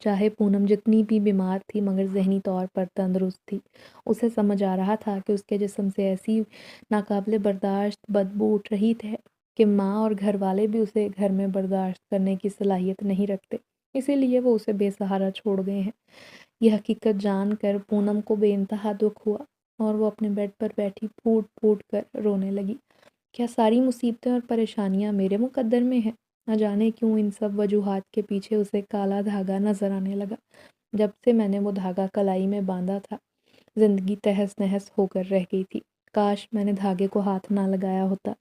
چاہے پونم جتنی بھی بیمار تھی مگر ذہنی طور پر تندرست تھی۔ اسے سمجھ آ رہا تھا کہ اس کے جسم سے ایسی ناقابل برداشت بدبو اٹھ رہی ہے کہ ماں اور گھر والے بھی اسے گھر میں برداشت کرنے کی صلاحیت نہیں رکھتے، اسی لیے وہ اسے بے سہارا چھوڑ گئے ہیں۔ یہ حقیقت جان کر پونم کو بے انتہا دکھ ہوا اور وہ اپنے بیڈ پر بیٹھی پھوٹ پھوٹ کر رونے لگی۔ کیا ساری مصیبتیں اور پریشانیاں میرے مقدر میں ہیں؟ نہ جانے کیوں ان سب وجوہات کے پیچھے اسے کالا دھاگا نظر آنے لگا۔ جب سے میں نے وہ دھاگا کلائی میں باندھا تھا، زندگی تہس نہس ہو کر رہ گئی تھی۔ کاش میں نے دھاگے کو ہاتھ نہ لگایا ہوتا۔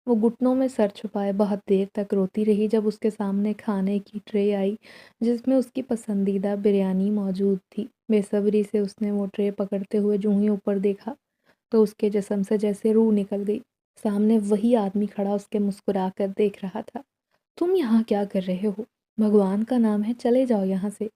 وہ گھٹنوں میں سر چھپائے بہت دیر تک روتی رہی۔ جب اس کے سامنے کھانے کی ٹرے آئی جس میں اس کی پسندیدہ بریانی موجود تھی، بے صبری سے اس نے وہ ٹرے پکڑتے ہوئے جو ہی اوپر دیکھا تو اس کے جسم سے جیسے روح نکل گئی۔ سامنے وہی آدمی کھڑا اس کے مسکرا کر دیکھ رہا تھا۔ تم یہاں کیا کر رہے ہو؟ بھگوان کا نام ہے چلے جاؤ یہاں سے۔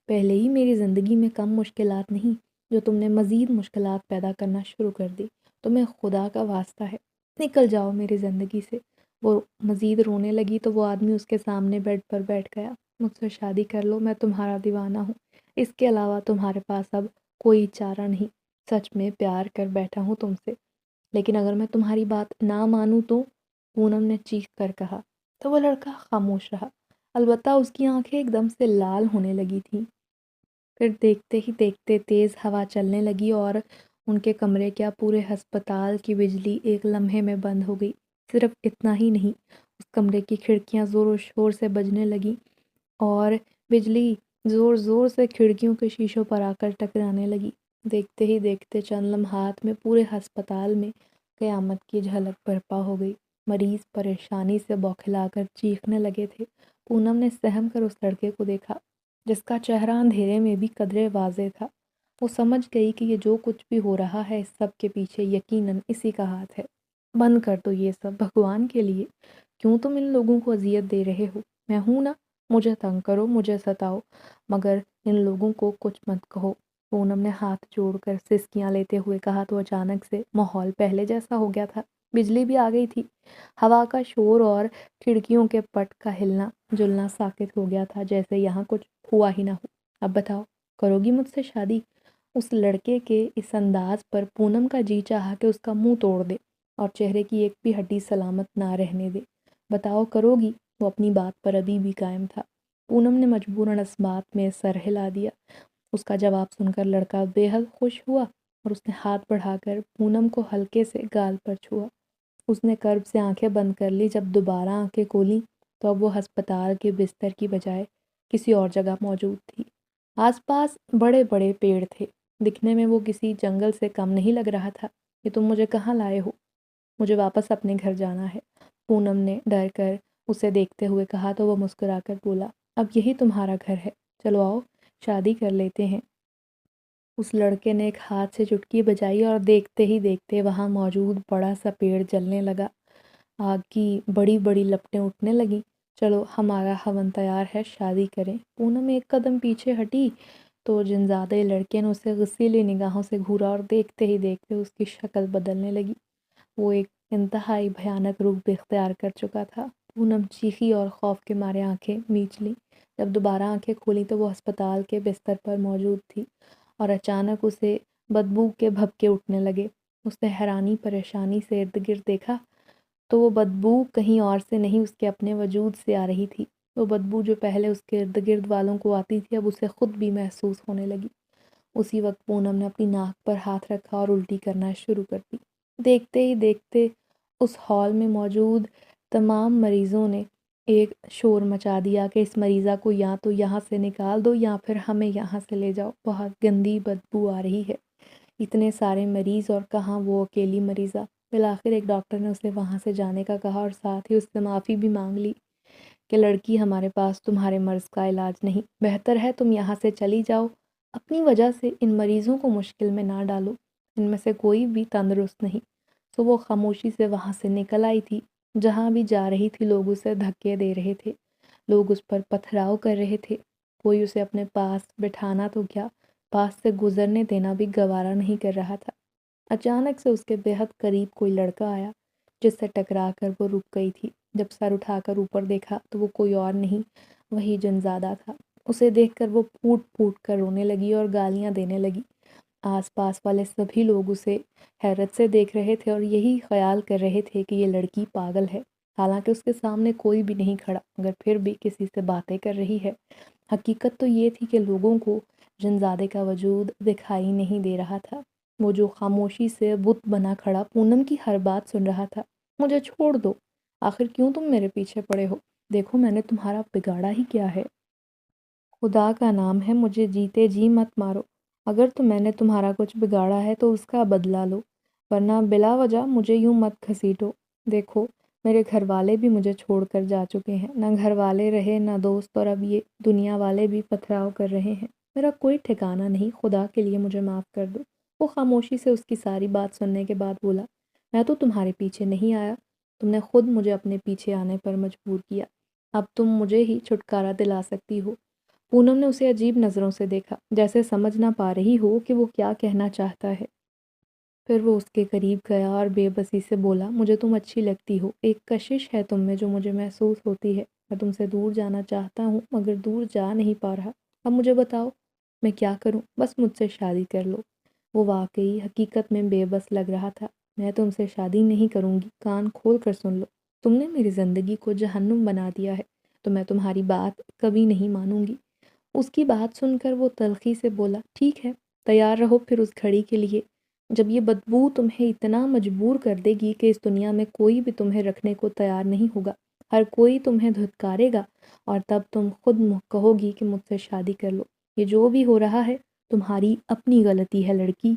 پہلے ہی میری زندگی میں کم مشکلات نہیں جو تم نے مزید مشکلات پیدا کرنا شروع کر دی۔ تمہیں خدا کا واسطہ ہے، نکل جاؤ میری زندگی سے۔ وہ مزید رونے لگی تو وہ آدمی اس کے سامنے بیڈ پر بیٹھ گیا۔ مجھ سے شادی کر لو، میں تمہارا دیوانہ ہوں، اس کے علاوہ تمہارے پاس اب کوئی چارہ نہیں۔ سچ میں پیار کر بیٹھا ہوں تم سے، لیکن اگر میں تمہاری بات نہ مانوں تو، پونم نے چیخ کر کہا۔ تو وہ لڑکا خاموش رہا، البتہ اس کی آنکھیں ایک دم سے لال ہونے لگی تھیں۔ پھر دیکھتے ہی دیکھتے تیز ہوا چلنے لگی اور ان کے کمرے کیا پورے ہسپتال کی بجلی ایک لمحے میں بند ہو گئی۔ صرف اتنا ہی نہیں، اس کمرے کی کھڑکیاں زور و شور سے بجنے لگیں اور بجلی زور زور سے کھڑکیوں کے شیشوں پر آ کر ٹکرانے لگی۔ دیکھتے ہی دیکھتے چند لمحات میں پورے ہسپتال میں قیامت کی جھلک برپا ہو گئی۔ مریض پریشانی سے بوکھلا کر چیخنے لگے تھے۔ پونم نے سہم کر اس لڑکے کو دیکھا جس کا چہرہ اندھیرے میں بھی قدرے واضح تھا۔ وہ سمجھ گئی کہ یہ جو کچھ بھی ہو رہا ہے اس سب کے پیچھے یقیناً اسی کا ہاتھ ہے۔ بند کر دو یہ سب بھگوان کے لیے، کیوں تم ان لوگوں کو اذیت دے رہے ہو؟ میں ہوں نا، مجھے تنگ کرو، مجھے ستاؤ، مگر ان لوگوں کو کچھ مت کہو۔ پونم نے ہاتھ جوڑ کر سسکیاں لیتے ہوئے کہا تو اچانک سے ماحول پہلے جیسا ہو گیا تھا۔ بجلی بھی آ گئی تھی، ہوا کا شور اور کھڑکیوں کے پٹ کا ہلنا جلنا ساکت ہو گیا تھا، جیسے یہاں کچھ ہوا ہی نہ ہو۔ اب بتاؤ، کرو گی مجھ سے شادی؟ اس لڑکے کے اس انداز پر پونم کا جی چاہا کہ اس کا منہ توڑ دے اور چہرے کی ایک بھی ہڈی سلامت نہ رہنے دے۔ بتاؤ کرو گی؟ وہ اپنی بات پر ابھی بھی قائم تھا۔ پونم نے مجبوراً اس بات میں سر ہلا دیا۔ اس کا جواب سن کر لڑکا بے حد خوش ہوا اور اس نے ہاتھ بڑھا کر پونم کو ہلکے سے گال پر چھوا۔ اس نے کرب سے آنکھیں بند کر لی۔ جب دوبارہ آنکھیں کھولیں تو اب وہ ہسپتال کے بستر کی بجائے کسی اور جگہ موجود تھی۔ آس پاس بڑے بڑے پیڑ تھے، دکھنے میں وہ کسی جنگل سے کم نہیں لگ رہا تھا۔ یہ تم مجھے کہاں لائے ہو؟ مجھے واپس اپنے گھر جانا ہے، پونم نے ڈر کر اسے دیکھتے ہوئے کہا تو وہ مسکرا کر بولا، اب یہی تمہارا گھر ہے، چلو آؤ شادی کر لیتے ہیں۔ اس لڑکے نے ایک ہاتھ سے چٹکی بجائی اور دیکھتے ہی دیکھتے وہاں موجود بڑا سا پیڑ جلنے لگا۔ آگ کی بڑی بڑی لپٹیں اٹھنے لگیں۔ چلو ہمارا ہون تیار ہے، شادی کریں۔ پونم ایک قدم پیچھے ہٹی تو جنزادے لڑکے نے اسے غصیلی نگاہوں سے گھورا اور دیکھتے ہی دیکھتے اس کی شکل بدلنے لگی۔ وہ ایک انتہائی بھیانک روپ اختیار کر چکا تھا۔ پونم چیخی اور خوف کے مارے آنکھیں میچ لیں۔ جب دوبارہ آنکھیں کھولیں تو وہ ہسپتال کے بستر پر موجود تھی اور اچانک اسے بدبو کے بھبکے اٹھنے لگے۔ اس نے حیرانی پریشانی سے ارد گرد دیکھا تو وہ بدبو کہیں اور سے نہیں، اس کے اپنے وجود سے آ رہی تھی۔ وہ بدبو جو پہلے اس کے ارد گرد والوں کو آتی تھی اب اسے خود بھی محسوس ہونے لگی۔ اسی وقت پونم نے اپنی ناک پر ہاتھ رکھا اور الٹی کرنا شروع کر دی۔ دیکھتے ہی دیکھتے اس ہال میں موجود تمام مریضوں نے ایک شور مچا دیا کہ اس مریضہ کو یا تو یہاں سے نکال دو یا پھر ہمیں یہاں سے لے جاؤ، بہت گندی بدبو آ رہی ہے۔ اتنے سارے مریض اور کہاں وہ اکیلی مریضہ۔ بالآخر ایک ڈاکٹر نے اسے وہاں سے جانے کا کہا اور ساتھ ہی اس سے معافی بھی مانگ لی کہ لڑکی ہمارے پاس تمہارے مرض کا علاج نہیں، بہتر ہے تم یہاں سے چلی جاؤ، اپنی وجہ سے ان مریضوں کو مشکل میں نہ ڈالو، ان میں سے کوئی بھی تندرست نہیں۔ تو وہ خاموشی سے وہاں سے نکل آئی تھی۔ جہاں بھی جا رہی تھی لوگ اسے دھکے دے رہے تھے، لوگ اس پر پتھراؤ کر رہے تھے، کوئی اسے اپنے پاس بٹھانا تو کیا، پاس سے گزرنے دینا بھی گوارا نہیں کر رہا تھا۔ اچانک سے اس کے بے حد قریب کوئی لڑکا آیا جس سے ٹکرا کر وہ رک گئی تھی۔ جب سر اٹھا کر اوپر دیکھا تو وہ کوئی اور نہیں، وہی جنزادہ تھا۔ اسے دیکھ کر وہ پھوٹ پھوٹ کر رونے لگی اور گالیاں دینے لگی۔ آس پاس والے سبھی لوگ اسے حیرت سے دیکھ رہے تھے اور یہی خیال کر رہے تھے کہ یہ لڑکی پاگل ہے، حالانکہ اس کے سامنے کوئی بھی نہیں کھڑا مگر پھر بھی کسی سے باتیں کر رہی ہے۔ حقیقت تو یہ تھی کہ لوگوں کو جنزادے کا وجود دکھائی نہیں دے رہا تھا، وہ جو خاموشی سے بت بنا کھڑا پونم کی ہر بات سن رہا تھا۔ مجھے چھوڑ دو، آخر کیوں تم میرے پیچھے پڑے ہو؟ دیکھو میں نے تمہارا بگاڑا ہی کیا ہے؟ خدا کا نام ہے مجھے جیتے جی مت مارو، اگر تو میں نے تمہارا کچھ بگاڑا ہے تو اس کا بدلہ لو، ورنہ بلا وجہ مجھے یوں مت گھسیٹو۔ دیکھو میرے گھر والے بھی مجھے چھوڑ کر جا چکے ہیں، نہ گھر والے رہے نہ دوست، اور اب یہ دنیا والے بھی پتھراؤ کر رہے ہیں، میرا کوئی ٹھکانہ نہیں، خدا کے لیے مجھے معاف کر دو۔ وہ خاموشی سے اس کی ساری بات سننے کے بعد بولا، میں تو تمہارے پیچھے نہیں آیا، تم نے خود مجھے اپنے پیچھے آنے پر مجبور کیا، اب تم مجھے ہی چھٹکارا دلا سکتی ہو۔ پونم نے اسے عجیب نظروں سے دیکھا، جیسے سمجھ نہ پا رہی ہو کہ وہ کیا کہنا چاہتا ہے۔ پھر وہ اس کے قریب گیا اور بے بسی سے بولا، مجھے تم اچھی لگتی ہو، ایک کشش ہے تم میں جو مجھے محسوس ہوتی ہے، میں تم سے دور جانا چاہتا ہوں مگر دور جا نہیں پا رہا، اب مجھے بتاؤ میں کیا کروں، بس مجھ سے شادی کر لو۔ وہ واقعی حقیقت میں بے بس لگ رہا تھا۔ میں تم سے شادی نہیں کروں گی، کان کھول کر سن لو، تم نے میری زندگی کو جہنم بنا دیا ہے تو میں تمہاری بات کبھی نہیں مانوں گی۔ اس کی بات سن کر وہ تلخی سے بولا، ٹھیک ہے، تیار رہو پھر اس گھڑی کے لیے جب یہ بدبو تمہیں اتنا مجبور کر دے گی کہ اس دنیا میں کوئی بھی تمہیں رکھنے کو تیار نہیں ہوگا، ہر کوئی تمہیں دھتکارے گا، اور تب تم خود کہو گی کہ مجھ سے شادی کر لو۔ یہ جو بھی ہو رہا ہے تمہاری اپنی غلطی ہے لڑکی،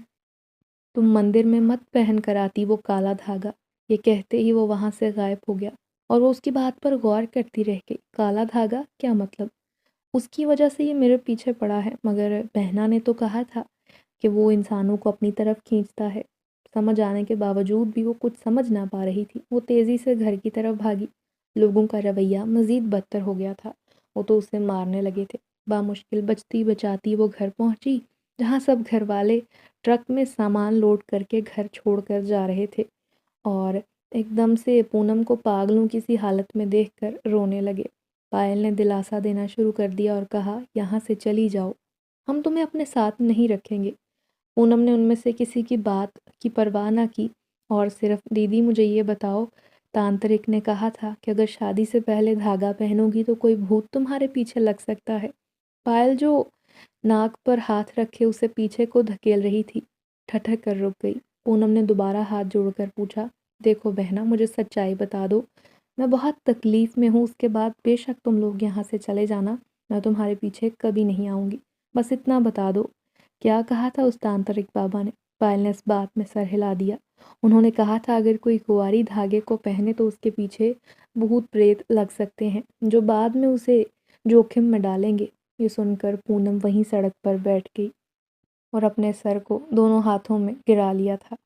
تم مندر میں مت پہن کر آتی وہ کالا دھاگا۔ یہ کہتے ہی وہ وہاں سے غائب ہو گیا اور وہ اس کی بات پر غور کرتی رہ گئی۔ کالا دھاگا کیا مطلب؟ اس کی وجہ سے یہ میرے پیچھے پڑا ہے، مگر بہنا نے تو کہا تھا کہ وہ انسانوں کو اپنی طرف کھینچتا ہے۔ سمجھ آنے کے باوجود بھی وہ کچھ سمجھ نہ پا رہی تھی۔ وہ تیزی سے گھر کی طرف بھاگی۔ لوگوں کا رویہ مزید بدتر ہو گیا تھا، وہ تو اسے مارنے لگے تھے۔ بامشکل بچتی بچاتی وہ گھر پہنچی جہاں سب گھر والے ٹرک میں سامان لوڈ کر کے گھر چھوڑ کر جا رہے تھے، اور ایک دم سے پونم کو پاگلوں کی سی حالت میں دیکھ کر رونے لگے۔ پائل نے دلاسا دینا شروع کر دیا اور کہا، یہاں سے چلی جاؤ، ہم تمہیں اپنے ساتھ نہیں رکھیں گے۔ پونم نے ان میں سے کسی کی بات کی پرواہ نہ کی اور صرف، دیدی مجھے یہ بتاؤ، تانترک نے کہا تھا کہ اگر شادی سے پہلے دھاگا پہنو گی تو کوئی بھوت تمہارے پیچھے لگ سکتا ہے۔ پائل جو ناک پر ہاتھ رکھے اسے پیچھے کو دھکیل رہی تھی، ٹھٹک کر رک گئی۔ پونم نے دوبارہ ہاتھ جوڑ کر پوچھا، دیکھو بہنا، مجھے سچائی بتا دو، میں بہت تکلیف میں ہوں، اس کے بعد بے شک تم لوگ یہاں سے چلے جانا، میں تمہارے پیچھے کبھی نہیں آؤں گی، بس اتنا بتا دو۔ کیا کہا تھا اس تانترک بابا نے؟ پائل نے اس بات میں سر ہلا دیا۔ انہوں نے کہا تھا اگر کوئی کنواری دھاگے کو پہنے تو اس کے پیچھے بھوت پریت لگ سکتے ہیں جو بعد میں اسے جوخم میں ڈالیں گے۔ یہ سن کر پونم وہیں سڑک پر بیٹھ گئی اور اپنے سر کو دونوں ہاتھوں میں گرا لیا تھا۔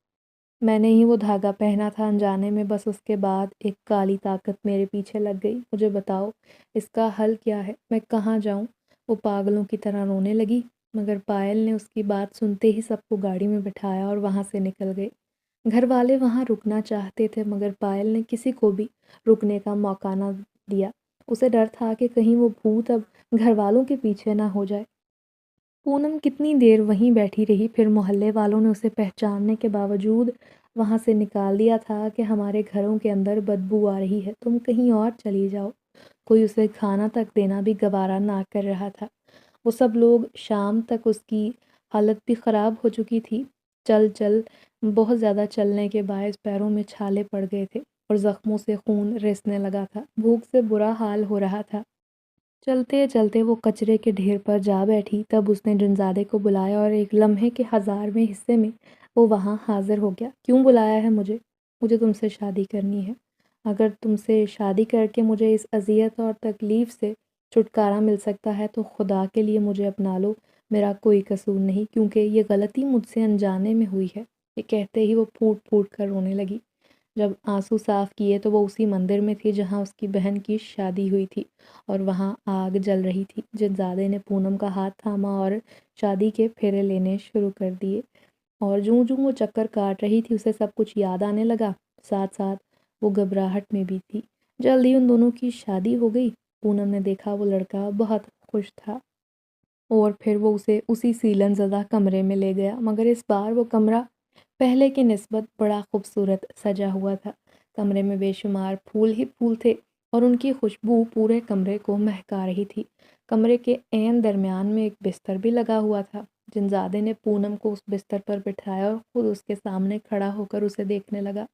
میں نے ہی وہ دھاگا پہنا تھا انجانے میں، بس اس کے بعد ایک کالی طاقت میرے پیچھے لگ گئی۔ مجھے بتاؤ اس کا حل کیا ہے، میں کہاں جاؤں؟ وہ پاگلوں کی طرح رونے لگی، مگر پائل نے اس کی بات سنتے ہی سب کو گاڑی میں بٹھایا اور وہاں سے نکل گئے۔ گھر والے وہاں رکنا چاہتے تھے مگر پائل نے کسی کو بھی رکنے کا موقع نہ دیا۔ اسے ڈر تھا کہ کہیں وہ بھوت اب گھر والوں کے پیچھے نہ ہو جائے۔ پونم کتنی دیر وہیں بیٹھی رہی، پھر محلے والوں نے اسے پہچاننے کے باوجود وہاں سے نکال دیا تھا کہ ہمارے گھروں کے اندر بدبو آ رہی ہے، تم کہیں اور چلی جاؤ۔ کوئی اسے کھانا تک دینا بھی گوارا نہ کر رہا تھا۔ وہ سب لوگ، شام تک اس کی حالت بھی خراب ہو چکی تھی، بہت زیادہ چلنے کے باعث پیروں میں چھالے پڑ گئے تھے اور زخموں سے خون رسنے لگا تھا، بھوک سے برا حال ہو رہا تھا۔ چلتے چلتے وہ کچرے کے ڈھیر پر جا بیٹھی، تب اس نے جنزادے کو بلایا اور ایک لمحے کے 1000ویں حصے میں وہ وہاں حاضر ہو گیا۔ کیوں بلایا ہے مجھے؟ مجھے تم سے شادی کرنی ہے۔ اگر تم سے شادی کر کے مجھے اس اذیت اور تکلیف سے چھٹکارا مل سکتا ہے تو خدا کے لیے مجھے اپنا لو، میرا کوئی قصور نہیں، کیونکہ یہ غلطی مجھ سے انجانے میں ہوئی ہے۔ یہ کہتے ہی وہ پھوٹ پھوٹ کر رونے لگی۔ جب آنسو صاف کیے تو وہ اسی مندر میں تھی جہاں اس کی بہن کی شادی ہوئی تھی، اور وہاں آگ جل رہی تھی۔ جنزادے نے پونم کا ہاتھ تھاما اور شادی کے پھیرے لینے شروع کر دیے، اور جوں جوں وہ چکر کاٹ رہی تھی اسے سب کچھ یاد آنے لگا، ساتھ ساتھ وہ گھبراہٹ میں بھی تھی۔ جلدی ان دونوں کی شادی ہو گئی۔ پونم نے دیکھا وہ لڑکا بہت خوش تھا، اور پھر وہ اسے اسی سیلن زدہ کمرے میں لے گیا، مگر اس بار وہ کمرہ پہلے کی نسبت بڑا خوبصورت سجا ہوا تھا۔ کمرے میں بے شمار پھول ہی پھول تھے اور ان کی خوشبو پورے کمرے کو مہکا رہی تھی۔ کمرے کے عین درمیان میں ایک بستر بھی لگا ہوا تھا۔ جنزادے نے پونم کو اس بستر پر بٹھایا اور خود اس کے سامنے کھڑا ہو کر اسے دیکھنے لگا۔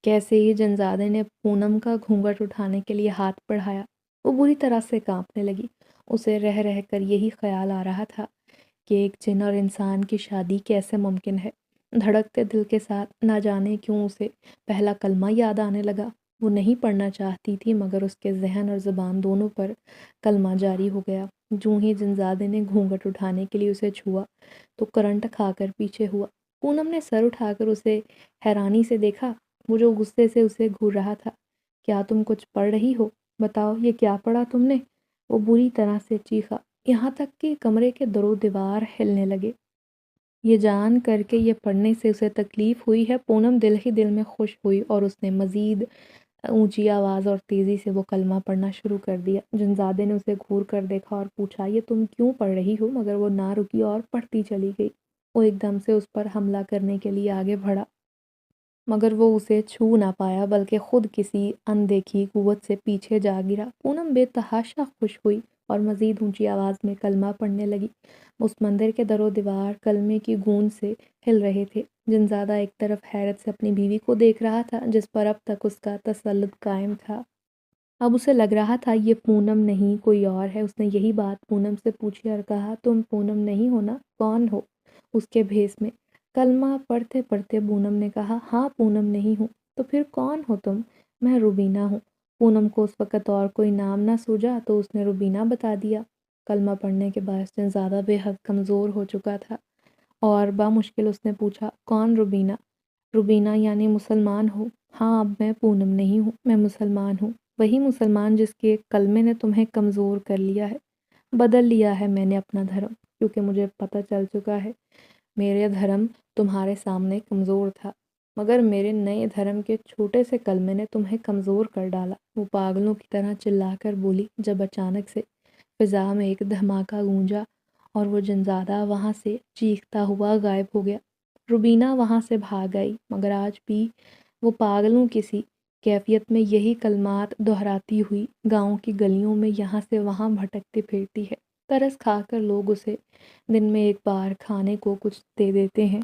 کیسے ہی جنزادے نے پونم کا گھونگھٹ اٹھانے کے لیے ہاتھ بڑھایا، وہ بری طرح سے کانپنے لگی۔ اسے رہ رہ کر یہی خیال آ رہا تھا کہ ایک جن اور انسان کی شادی کیسے ممکن ہے۔ دھڑکتے دل کے ساتھ نہ جانے کیوں اسے پہلا کلمہ یاد آنے لگا۔ وہ نہیں پڑھنا چاہتی تھی مگر اس کے ذہن اور زبان دونوں پر کلمہ جاری ہو گیا۔ جوں ہی جنزادے نے گھونگھٹ اٹھانے کے لیے اسے چھوا تو کرنٹ کھا کر پیچھے ہوا۔ پونم نے سر اٹھا کر اسے حیرانی سے دیکھا، وہ جو غصے سے اسے گھور رہا تھا۔ کیا تم کچھ پڑھ رہی ہو؟ بتاؤ یہ کیا پڑھا تم نے؟ وہ بری طرح سے چیخا، یہاں تک کہ کمرے کے در و دیوار ہلنے لگے۔ یہ جان کر کے یہ پڑھنے سے اسے تکلیف ہوئی ہے، پونم دل ہی دل میں خوش ہوئی اور اس نے مزید اونچی آواز اور تیزی سے وہ کلمہ پڑھنا شروع کر دیا۔ جنزادے نے اسے گھور کر دیکھا اور پوچھا، یہ تم کیوں پڑھ رہی ہو؟ مگر وہ نہ رکی اور پڑھتی چلی گئی۔ وہ ایک دم سے اس پر حملہ کرنے کے لیے آگے بڑھا، مگر وہ اسے چھو نہ پایا بلکہ خود کسی اندیکھی قوت سے پیچھے جا گرا۔ پونم بے تحاشا خوش ہوئی، اور مزید اونچی آواز میں کلمہ پڑھنے لگی۔ اس مندر کے در و دیوار کلمے کی گونج سے ہل رہے تھے۔ جنزادہ ایک طرف حیرت سے اپنی بیوی کو دیکھ رہا تھا جس پر اب تک اس کا تسلط قائم تھا۔ اب اسے لگ رہا تھا یہ پونم نہیں کوئی اور ہے۔ اس نے یہی بات پونم سے پوچھی اور کہا تم پونم نہیں ہو نا؟ کون ہو؟ اس کے بھیس میں کلمہ پڑھتے پڑھتے پونم نے کہا ہاں پونم نہیں ہوں۔ تو پھر کون ہو تم؟ میں روبینہ ہوں۔ پونم کو اس وقت اور کوئی نام نہ سوجا تو اس نے روبینہ بتا دیا۔ کلمہ پڑھنے کے باعث جنزادہ بے حد کمزور ہو چکا تھا اور بامشکل اس نے پوچھا کون روبینہ؟ روبینہ یعنی مسلمان ہو؟ ہاں اب میں پونم نہیں ہوں، میں مسلمان ہوں، وہی مسلمان جس کے ایک کلمے نے تمہیں کمزور کر لیا ہے۔ بدل لیا ہے میں نے اپنا دھرم، کیونکہ مجھے پتہ چل چکا ہے میرے دھرم تمہارے سامنے کمزور تھا، مگر میرے نئے دھرم کے چھوٹے سے کلمے نے تمہیں کمزور کر ڈالا۔ وہ پاگلوں کی طرح چلا کر بولی جب اچانک سے فضا میں ایک دھماکہ گونجا اور وہ جنزادہ وہاں سے چیختا ہوا غائب ہو گیا۔ روبینہ وہاں سے بھاگ آئی، مگر آج بھی وہ پاگلوں کی سی کیفیت میں یہی کلمات دہراتی ہوئی گاؤں کی گلیوں میں یہاں سے وہاں بھٹکتی پھرتی ہے۔ ترس کھا کر لوگ اسے دن میں ایک بار کھانے کو کچھ دے دیتے ہیں